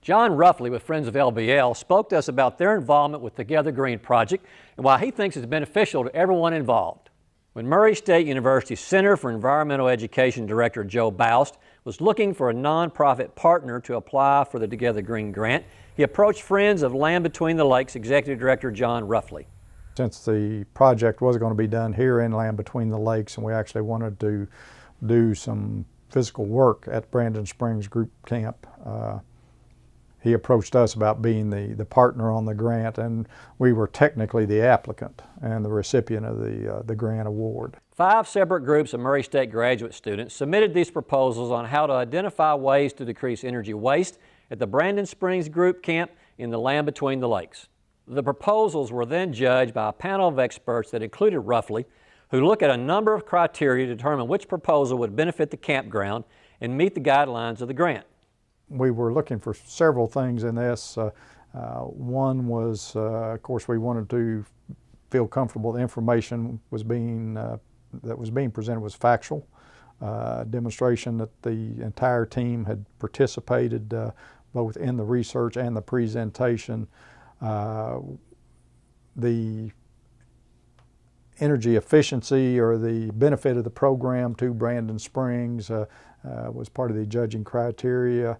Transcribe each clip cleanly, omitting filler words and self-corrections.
John Rufli with Friends of LBL spoke to us about their involvement with Together Green project and why he thinks it's beneficial to everyone involved. When Murray State University's Center for Environmental Education Director Joe Boust was looking for a nonprofit partner to apply for the Together Green grant, he approached Friends of Land Between the Lakes Executive Director John Rufli. Since the project was going to be done here in Land Between the Lakes, and we actually wanted to do some physical work at Brandon Springs Group Camp, he approached us about being the partner on the grant, and we were technically the applicant and the recipient of the grant award. 5 separate groups of Murray State graduate students submitted these proposals on how to identify ways to decrease energy waste at the Brandon Springs Group Camp in the Land Between the Lakes. The proposals were then judged by a panel of experts that included Rufli, who look at a number of criteria to determine which proposal would benefit the campground and meet the guidelines of the grant. We were looking for several things in this. One was, of course, we wanted to feel comfortable the information was that was being presented was factual. Demonstration that the entire team had participated both in the research and the presentation. The energy efficiency or the benefit of the program to Brandon Springs was part of the judging criteria.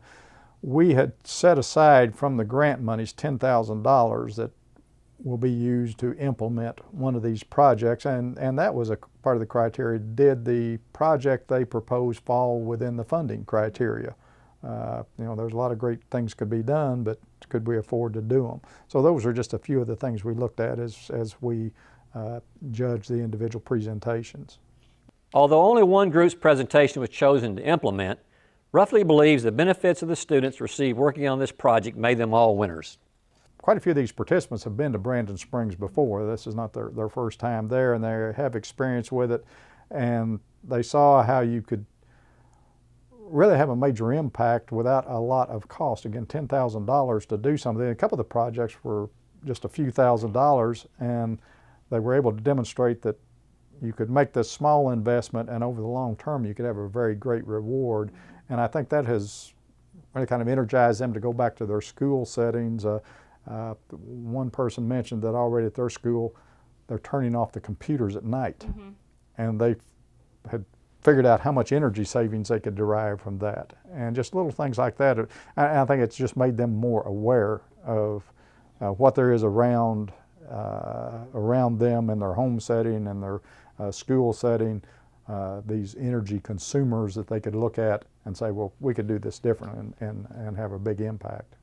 We had set aside from the grant monies $10,000 that will be used to implement one of these projects, and that was a part of the criteria. Did the project they proposed fall within the funding criteria? There's a lot of great things could be done, but could we afford to do them? So those are just a few of the things we looked at as we judged the individual presentations. Although only one group's presentation was chosen to implement, Rufli believes the benefits of the students received working on this project made them all winners. Quite a few of these participants have been to Brandon Springs before. This is not their first time there, and they have experience with it, and they saw how you could really have a major impact without a lot of cost. Again, $10,000 to do something. A couple of the projects were just a few $1,000s, and they were able to demonstrate that you could make this small investment, and over the long term you could have a very great reward. And I think that has really kind of energized them to go back to their school settings. One person mentioned that already at their school they're turning off the computers at night, and they had figured out how much energy savings they could derive from that. And just little things like that, I think it's just made them more aware of what there is around them in their home setting and their school setting, these energy consumers that they could look at and say, well, we could do this differently and have a big impact.